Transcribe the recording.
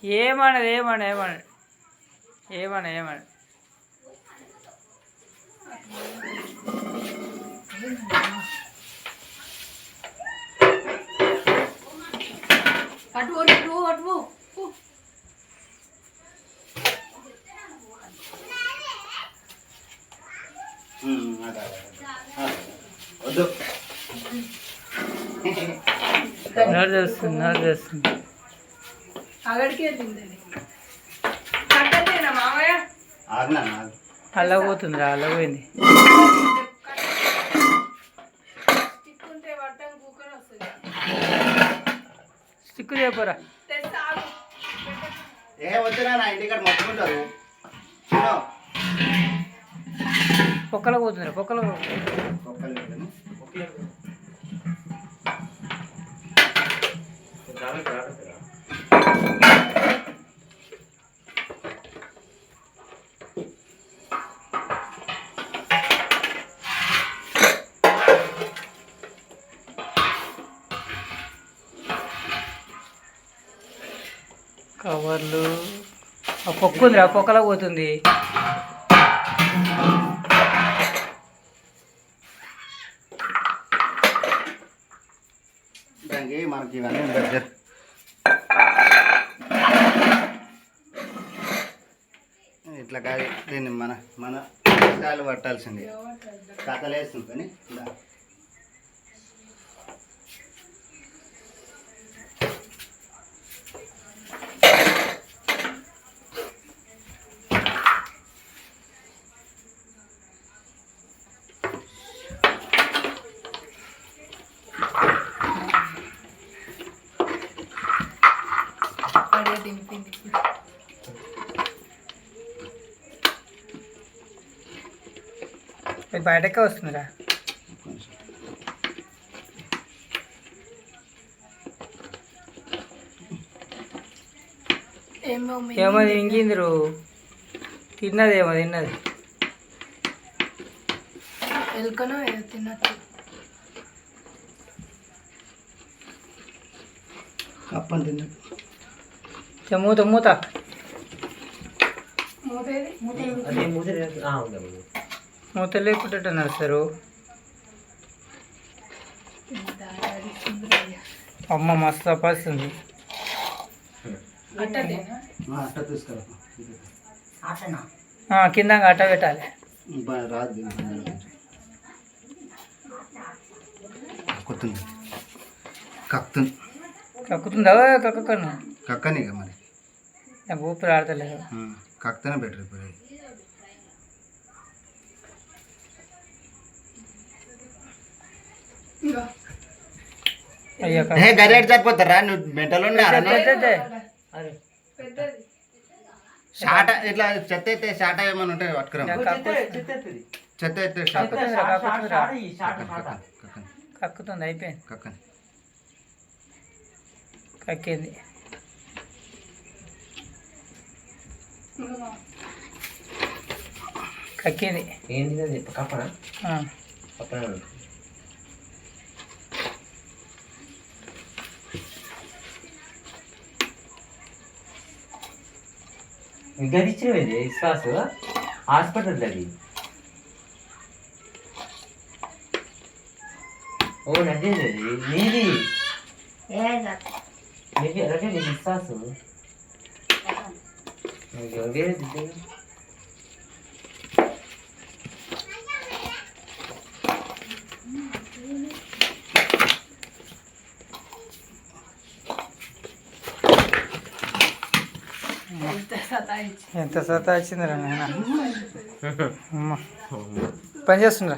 ఏమన్నది ఏమన్నా ఏమన్నా ఏమన్నా ఏమన్నా అటు అటు అటు నడుస్తుంది అక్కడికి వెళ్ళిందండి కట్టలేనా మామయ్య అలా పోతుంది అలా పోయింది తిక్కుంటే పట్టం కూకొని వస్తుంది స్టిక్ చేయపోరా ఏ వద్దురా నా ఇంటికాడ మొత్తుకుంటారు పొక్కలు పోతుందిరా పొక్కలు కవర్లు ఆ పొక్కు ఉందిరా పొక్కలా పోతుంది దానికి మనకి ఇవన్నీ ఉంటాయి ఇట్లా కాదు దీన్ని మన మన కాలు పట్టాల్సింది కథలు వేస్తుంది కానీ బయటకే వస్తుందిరా ఏమో ఇంకిందిరు తిన్నదేమో తిన్నది ఎలుకనో తిన్నట్టు కప్పని తిన్నట్టు మూత మూత మూత లేకుంటే నడుస్తారు అమ్మ మస్తు తప్పస్తుంది కింద అట్ట పెట్టాలి కక్కుతుందా కక్కను కక్కని మరి ఊపిరి ఆడతలేదు కక్తనే బెటర్ ఇప్పుడు గరేట్ సరిపోతారా నువ్వు మెంటలో షాట ఇట్లా చెత్త అయితే షాట ఏమన్నా ఉంటాయి పట్టుకురా చెత్త అయితే కక్కుతుంది అయిపోయింది కక్కని కక్కింది కక్కింది ఏంటి కప్పనా కప్పన గడిచినది విశ్వాసు హాస్పిటల్ అది ఓ నచ్చేది నీది నీకు అలాగే నీకు విశ్వాసు వేరే ఎంత సతాయించిందిరా నాయన పని చేస్తుండ్రా